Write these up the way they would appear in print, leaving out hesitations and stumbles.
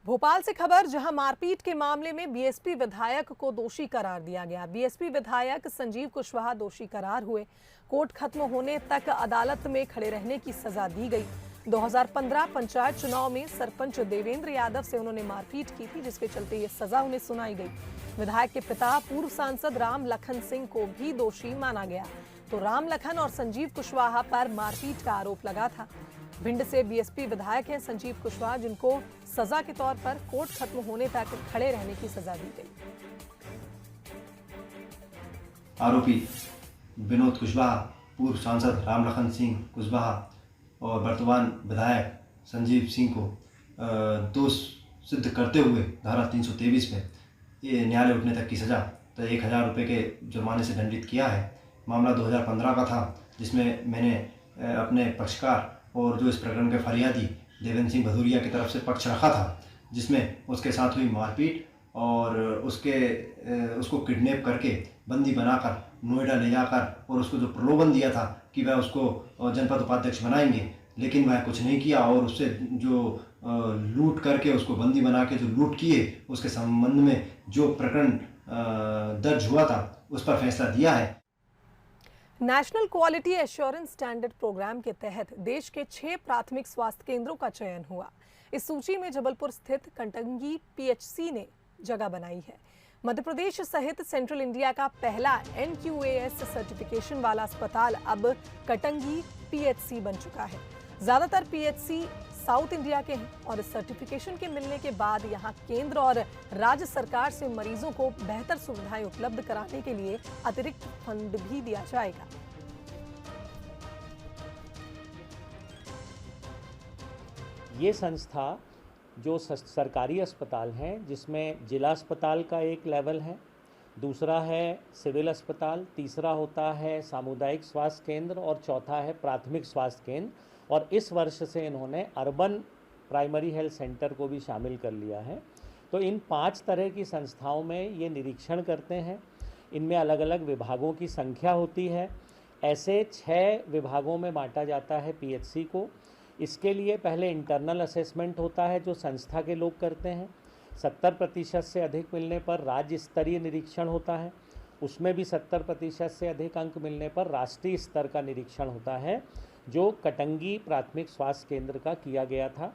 भोपाल से खबर, जहां मारपीट के मामले में बीएसपी विधायक को दोषी करार दिया गया। बीएसपी विधायक संजीव कुशवाहा दोषी करार हुए। कोर्ट खत्म होने तक अदालत में खड़े रहने की सजा दी गई। 2015 पंचायत चुनाव में सरपंच देवेंद्र यादव से उन्होंने मारपीट की थी, जिसके चलते ये सजा उन्हें सुनाई गई। विधायक के पिता पूर्व सांसद राम लखन सिंह को भी दोषी माना गया। तो राम लखन और संजीव कुशवाहा पर मारपीट का आरोप लगा था। भिंड से बीएसपी विधायक हैं संजीव कुशवाहा, जिनको सजा के तौर पर कोर्ट खत्म होने तक खड़े रहने की सजा दी गई। आरोपी विनोद कुशवाहा, पूर्व सांसद राम लखन सिंह कुशवाहा और वर्तमान विधायक संजीव सिंह को दोष सिद्ध करते हुए धारा 323 में ये न्यायालय उठने तक की सजा तो 1000 रुपये के जुर्माने से दंडित किया है। मामला 2015 का था, जिसमें मैंने अपने पक्षकार और जो इस प्रकरण के फरियादी देवेंद्र सिंह भदौरिया की तरफ से पक्ष रखा था, जिसमें उसके साथ हुई मारपीट और उसको किडनैप करके बंदी बनाकर नोएडा ले जाकर और उसको जो प्रलोभन दिया था कि वह उसको जनपद उपाध्यक्ष बनाएंगे, लेकिन वह कुछ नहीं किया और उससे जो लूट करके उसको बंदी बना के जो लूट किए, उसके संबंध में जो प्रकरण दर्ज हुआ था उस पर फैसला दिया है। National quality assurance standard programme के तहत देश के 6 प्राथमिक स्वास्थ्य केंद्रों का चयन हुआ। इस सूची में जबलपुर स्थित कटंगी पीएचसी ने जगह बनाई है। मध्य प्रदेश सहित सेंट्रल इंडिया का पहला NQAS सर्टिफिकेशन वाला अस्पताल अब कटंगी पीएचसी बन चुका है। ज्यादातर पीएचसी साउथ इंडिया के हैं और इस सर्टिफिकेशन के मिलने के बाद यहां केंद्र और राज्य सरकार से मरीजों को बेहतर सुविधाएं उपलब्ध कराने के लिए अतिरिक्त फंड भी दिया जाएगा। ये संस्था जो सरकारी अस्पताल हैं, जिसमें जिला अस्पताल का एक लेवल है, दूसरा है सिविल अस्पताल, तीसरा होता है सामुदायिक स्वास्थ्य केंद्र और चौथा है प्राथमिक स्वास्थ्य केंद्र। और इस वर्ष से इन्होंने अर्बन प्राइमरी हेल्थ सेंटर को भी शामिल कर लिया है। तो इन 5 तरह की संस्थाओं में ये निरीक्षण करते हैं। इनमें अलग अलग विभागों की संख्या होती है। ऐसे 6 विभागों में बांटा जाता है पीएचसी को। इसके लिए पहले इंटरनल असेसमेंट होता है जो संस्था के लोग करते हैं। 70% से अधिक मिलने पर राज्य स्तरीय निरीक्षण होता है। उसमें भी 70% से अधिक अंक मिलने पर राष्ट्रीय स्तर का निरीक्षण होता है, जो कटंगी प्राथमिक स्वास्थ्य केंद्र का किया गया था।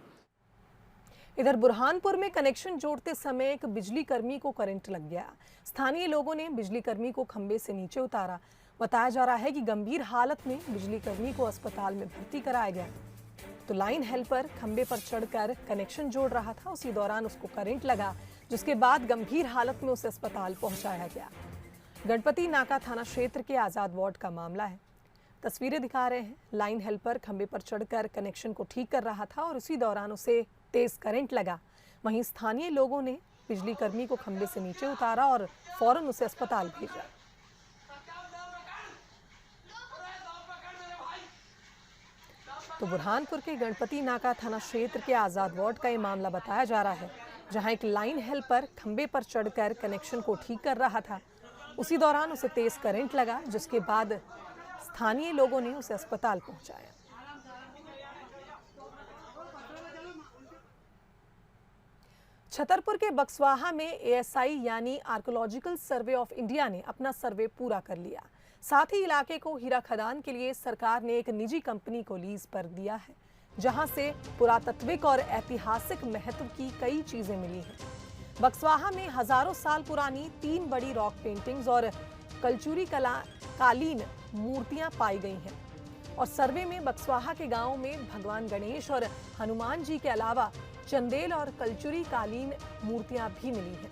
इधर बुरहानपुर में कनेक्शन जोड़ते समय एक बिजली कर्मी को करंट लग गया। स्थानीय लोगों ने बिजली कर्मी को खंबे से नीचे उतारा। बताया जा रहा है कि गंभीर हालत में बिजली कर्मी को अस्पताल में भर्ती कराया गया। तो लाइन हेल्पर खंबे पर चढ़कर कनेक्शन जोड़ रहा था, उसी दौरान उसको करंट लगा, जिसके बाद गंभीर हालत में उसे अस्पताल पहुंचाया गया। गणपति नाका थाना क्षेत्र के आजाद वार्ड का मामला है। तस्वीरें दिखा रहे हैं। लाइन हेल्पर खंबे पर चढ़कर कनेक्शन को ठीक कर रहा था और उसी दौरान उसे तेज करंट लगा। वहीं स्थानीय लोगों ने बिजली कर्मी को खंबे से नीचे उतारा और फौरन उसे अस्पताल भेजा। तो बुरहानपुर के गणपति नाका थाना क्षेत्र के आजाद वार्ड का ये मामला बताया जा रहा है, जहां एक लाइन हेल्पर खंबे पर चढ़कर कनेक्शन को ठीक कर रहा था। उसी दौरान उसे तेज करंट लगा, जिसके बाद स्थानीय लोगों ने उसे अस्पताल पहुंचाया। छतरपुर के बक्सवाहा में ASI यानी आर्कोलॉजिकल सर्वे ऑफ इंडिया ने अपना सर्वे पूरा कर लिया। साथ ही इलाके को हीरा खदान के लिए सरकार ने एक निजी कंपनी को लीज पर दिया है, जहां से पुरातात्विक और ऐतिहासिक महत्व की कई चीजें मिली हैं। बक्सवाहा में हजारों साल पुरानी 3 बड़ी रॉक पेंटिंग्स और कलचुरी कालीन मूर्तियां पाई गई हैं। और सर्वे में बक्सवाहा के गांवों में भगवान गणेश और हनुमान जी के अलावा चंदेल और कलचुरी कालीन मूर्तियां भी मिली हैं।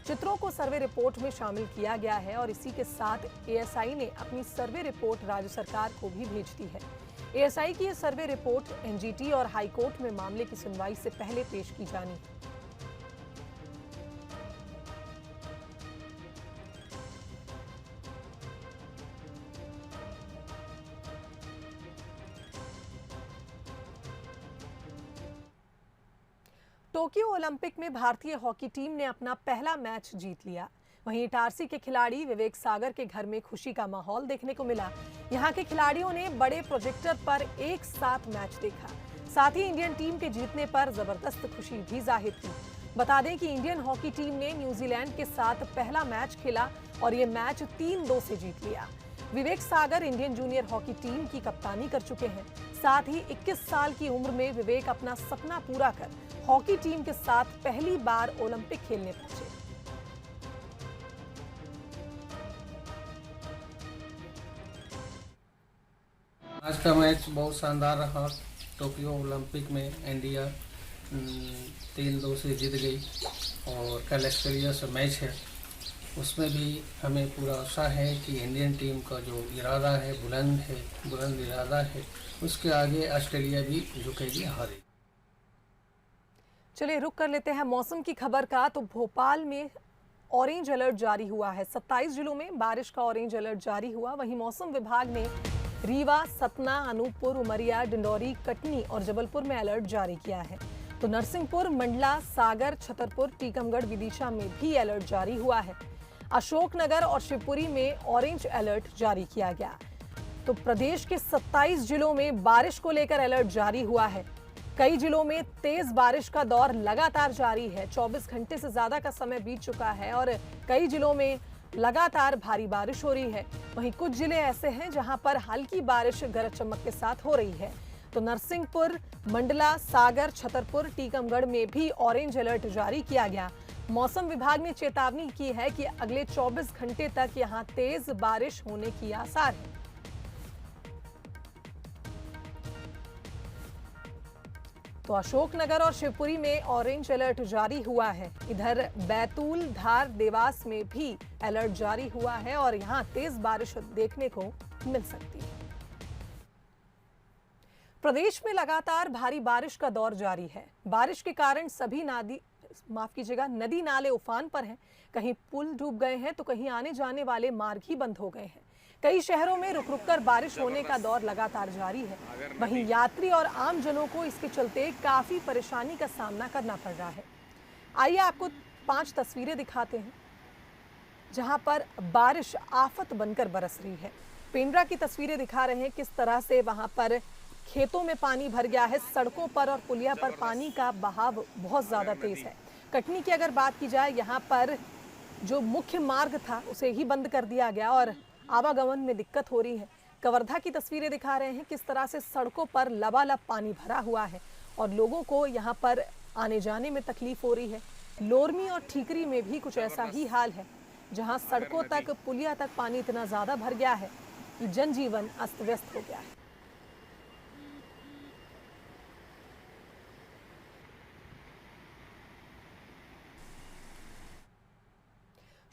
चित्रों को सर्वे रिपोर्ट में शामिल किया गया है और इसी के साथ ASI ने अपनी सर्वे रिपोर्ट राज्य सरकार को भी भेज दी है। ASI की यह सर्वे रिपोर्ट NGT और हाईकोर्ट में मामले की सुनवाई से पहले पेश की जानी है। टोक्यो ओलंपिक में भारतीय हॉकी टीम ने अपना पहला मैच जीत लिया। वहीं इटारसी के खिलाड़ी विवेक सागर के घर में खुशी का माहौल देखने को मिला। यहां के खिलाड़ियों ने बड़े प्रोजेक्टर पर एक साथ मैच देखा। साथ ही इंडियन टीम के जीतने पर जबरदस्त खुशी भी जाहिर की। बता दें कि इंडियन हॉकी टीम ने न्यूजीलैंड के साथ पहला मैच खेला और ये मैच 3-2 से जीत लिया। Vivek Sagar Indian junior hockey team की कप्तानी कर चुके हैं। साथ ही 21 साल की उम्र में विवेक अपना सपना पूरा कर हॉकी टीम के साथ पहली बार ओलंपिक खेलने पहुंचे। आज का मैच बहुत शानदार रहा। टोक्यो ओलंपिक में इंडिया 3-2 से जीत गई और कल ऑस्ट्रेलिया से मैच है, उसमें भी हमें पूरा आशा है कि इंडियन टीम का जो इरादा है बुलंद इरादा है, उसके आगे ऑस्ट्रेलिया भी झुकेगी, हारेगी। चलिए रुक कर लेते हैं मौसम की खबर का। तो भोपाल में ऑरेंज अलर्ट जारी हुआ है। 27 जिलों में बारिश का ऑरेंज अलर्ट जारी हुआ। वहीं मौसम विभाग ने रीवा, सतना, अनूपपुर, उमरिया, डिंडौरी, कटनी और जबलपुर में अलर्ट जारी किया है। तो नरसिंहपुर, मंडला, सागर, छतरपुर, टीकमगढ़, विदिशा में भी अलर्ट जारी हुआ है। अशोकनगर और शिवपुरी में ऑरेंज अलर्ट जारी किया गया। तो प्रदेश के 27 जिलों में बारिश को लेकर अलर्ट जारी हुआ है। कई जिलों में तेज बारिश का दौर लगातार जारी है। 24 घंटे से ज्यादा का समय बीत चुका है और कई जिलों में लगातार भारी बारिश हो रही है। वहीं कुछ जिले ऐसे हैं जहां पर हल्की बारिश गरज चमक के साथ हो रही है। तो नरसिंहपुर, मंडला, सागर, छतरपुर, टीकमगढ़ में भी ऑरेंज अलर्ट जारी किया गया। मौसम विभाग ने चेतावनी की है कि अगले 24 घंटे तक यहां तेज बारिश होने की आसार है। तो अशोकनगर और शिवपुरी में ऑरेंज अलर्ट जारी हुआ है। इधर बैतूल, धार, देवास में भी अलर्ट जारी हुआ है और यहां तेज बारिश देखने को मिल सकती है। प्रदेश में लगातार भारी बारिश का दौर जारी है। बारिश के कारण सभी नदी नाले उफान पर हैं। कहीं पुल डूब गए हैं तो कहीं आने जाने वाले मार्ग ही बंद हो गए हैं। कई शहरों में रुक रुक कर बारिश होने का दौर लगातार जारी है। वहीं यात्री और आम जनों को इसके चलते काफी परेशानी का सामना करना पड़ रहा है। आइए आपको 5 तस्वीरें दिखाते हैं जहां पर बारिश आफत बनकर बरस रही है। पेंड्रा की तस्वीरें दिखा रहे हैं किस तरह से वहां पर खेतों में पानी भर गया है। सड़कों पर और पुलिया पर पानी का बहाव बहुत ज्यादा तेज है। कटनी की अगर बात की जाए, यहाँ पर जो मुख्य मार्ग था उसे ही बंद कर दिया गया और आवागमन में दिक्कत हो रही है। कवर्धा की तस्वीरें दिखा रहे हैं किस तरह से सड़कों पर लबालब पानी भरा हुआ है और लोगों को यहाँ पर आने जाने में तकलीफ हो रही है। लोरमी और ठीकरी में भी कुछ ऐसा ही हाल है, जहाँ सड़कों तक, पुलिया तक पानी इतना ज्यादा भर गया है कि जनजीवन अस्त व्यस्त हो गया है।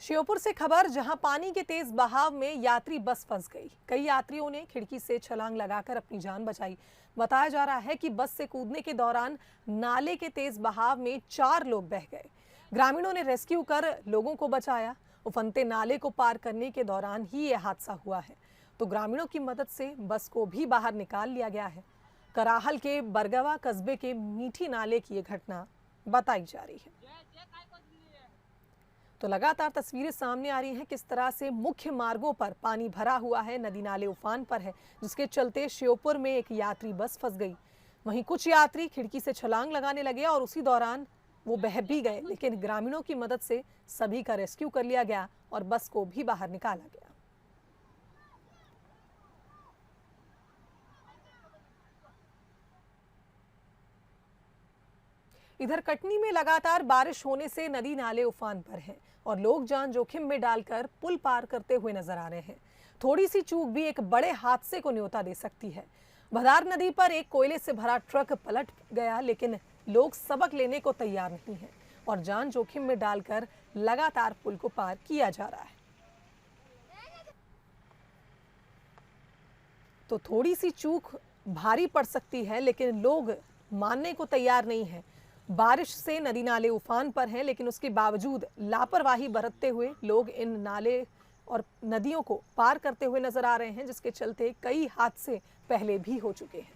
श्योपुर से खबर, जहां पानी के तेज बहाव में यात्री बस फंस गई। कई यात्रियों ने खिड़की से छलांग लगाकर अपनी जान बचाई। बताया जा रहा है कि बस से कूदने के दौरान नाले के तेज बहाव में 4 लोग बह गए। ग्रामीणों ने रेस्क्यू कर लोगों को बचाया। उफनते नाले को पार करने के दौरान ही यह हादसा हुआ है। तो ग्रामीणों की मदद से बस को भी बाहर निकाल लिया गया है। कराहल के बरगवा कस्बे के मीठी नाले की यह घटना बताई जा रही है। तो लगातार तस्वीरें सामने आ रही हैं किस तरह से मुख्य मार्गों पर पानी भरा हुआ है, नदी नाले उफान पर है, जिसके चलते श्योपुर में एक यात्री बस फंस गई। वहीं कुछ यात्री खिड़की से छलांग लगाने लगे और उसी दौरान वो बह भी गए, लेकिन ग्रामीणों की मदद से सभी का रेस्क्यू कर लिया गया और बस को भी बाहर निकाला गया। इधर कटनी में लगातार बारिश होने से नदी नाले उफान पर हैं और लोग जान जोखिम में डालकर पुल पार करते हुए नजर आ रहे हैं। थोड़ी सी चूक भी एक बड़े हादसे को न्योता दे सकती है। भदार नदी पर एक कोयले से भरा ट्रक पलट गया, लेकिन लोग सबक लेने को तैयार नहीं हैं और जान जोखिम में डालकर लगातार पुल को पार किया जा रहा है। तो थोड़ी सी चूक भारी पड़ सकती है, लेकिन लोग मानने को तैयार नहीं है। बारिश से नदी नाले उफान पर हैं, लेकिन उसके बावजूद लापरवाही बरतते हुए लोग इन नाले और नदियों को पार करते हुए नजर आ रहे हैं, जिसके चलते कई हादसे पहले भी हो चुके हैं।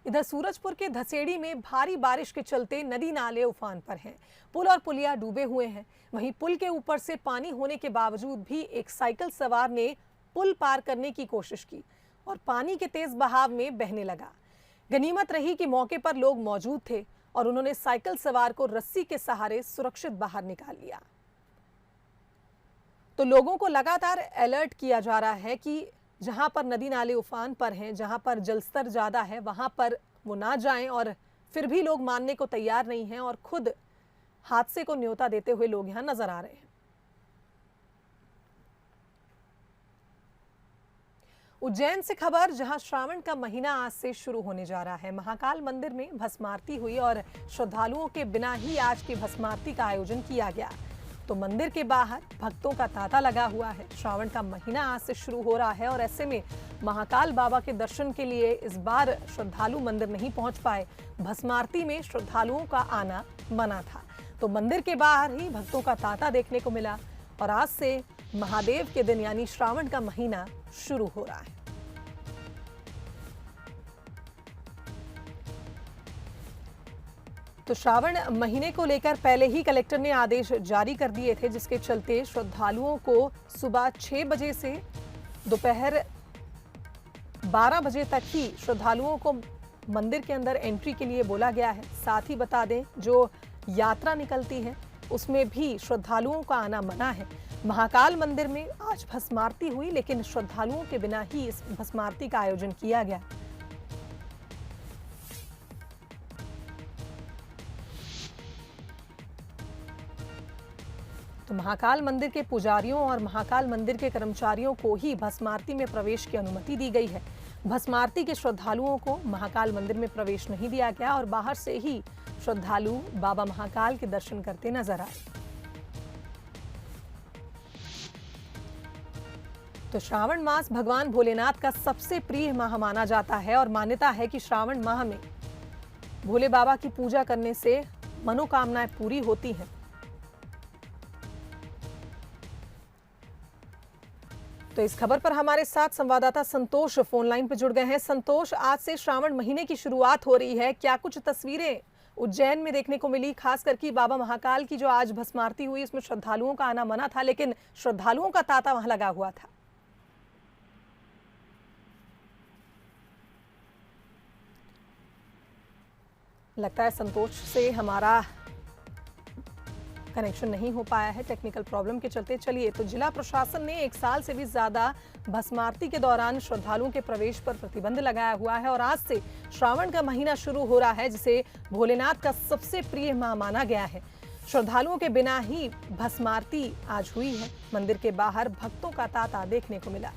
इधर सूरजपुर के धसेड़ी में भारी बारिश के चलते नदी नाले उफान पर हैं। पुल और पुलिया डूबे हुए हैं। वहीं पुल के ऊपर से पानी होने के बावजूद भी एक साइकिल सवार ने पुल पार करने की कोशिश की और पानी के तेज बहाव में बहने लगा। गनीमत रही कि मौके पर लोग मौजूद थे और उन्होंने साइकिल सवार को रस्सी के सहारे सुरक्षित बाहर निकाल लिया। तो लोगों को लगातार अलर्ट किया जा रहा है कि जहां पर नदी नाले उफान पर हैं, जहां पर जलस्तर ज्यादा है, वहां पर वो ना जाएं। और फिर भी लोग मानने को तैयार नहीं हैं और खुद हादसे को न्योता देते हुए लोग यहां नजर आ रहे हैं। उज्जैन से खबर, जहां श्रावण का महीना आज से शुरू होने जा रहा है। महाकाल मंदिर में भस्मारती हुई और श्रद्धालुओं के बिना ही आज की भस्मारती का आयोजन किया गया। तो मंदिर के बाहर भक्तों का तांता लगा हुआ है। श्रावण का महीना आज से शुरू हो रहा है और ऐसे में महाकाल बाबा के दर्शन के लिए इस बार श्रद्धालु मंदिर नहीं पहुंच पाए। भस्मारती में श्रद्धालुओं का आना मना था, तो मंदिर के बाहर ही भक्तों का तांता देखने को मिला। और आज से महादेव के दिन यानी श्रावण का महीना शुरू हो रहा है। तो श्रावण महीने को लेकर पहले ही कलेक्टर ने आदेश जारी कर दिए थे, जिसके चलते श्रद्धालुओं को सुबह 6 बजे से दोपहर 12 बजे तक ही श्रद्धालुओं को मंदिर के अंदर एंट्री के लिए बोला गया है। साथ ही बता दें, जो यात्रा निकलती है उसमें भी श्रद्धालुओं का आना मना है। महाकाल मंदिर में आज भस्मारती हुई, लेकिन श्रद्धालुओं के बिना ही इस भस्मारती का आयोजन किया गया। तो महाकाल मंदिर के पुजारियों और महाकाल मंदिर के कर्मचारियों को ही भस्मारती में प्रवेश की अनुमति दी गई है। भस्मारती के श्रद्धालुओं को महाकाल मंदिर में प्रवेश नहीं दिया गया और बाहर से ही श्रद्धालु बाबा महाकाल के दर्शन करते नजर आए। तो श्रावण मास भगवान भोलेनाथ का सबसे प्रिय माह माना जाता है और मान्यता है कि श्रावण माह में भोले बाबा की पूजा करने से मनोकामनाएं पूरी होती हैं। तो इस खबर पर हमारे साथ संवाददाता संतोष फोन लाइन पर जुड़ गए हैं। संतोष, आज से श्रावण महीने की शुरुआत हो रही है, क्या कुछ तस्वीरें उज्जैन में देखने को मिली? खास करके बाबा महाकाल की जो आज भस्मारती हुई, इसमें श्रद्धालुओं का आना मना था, लेकिन श्रद्धालुओं का तांता वहां लगा हुआ था। लगता है संतोष से हमारा कनेक्शन नहीं हो पाया है टेक्निकल प्रॉब्लम के चलते। चलिए, तो जिला प्रशासन ने 1 साल से भी ज्यादा भस्मारती के दौरान श्रद्धालुओं के प्रवेश पर प्रतिबंध लगाया हुआ है और आज से श्रावण का महीना शुरू हो रहा है, जिसे भोलेनाथ का सबसे प्रिय माह माना गया है। श्रद्धालुओं के बिना ही भस्मारती आज हुई है। मंदिर के बाहर भक्तों का तांता देखने को मिला।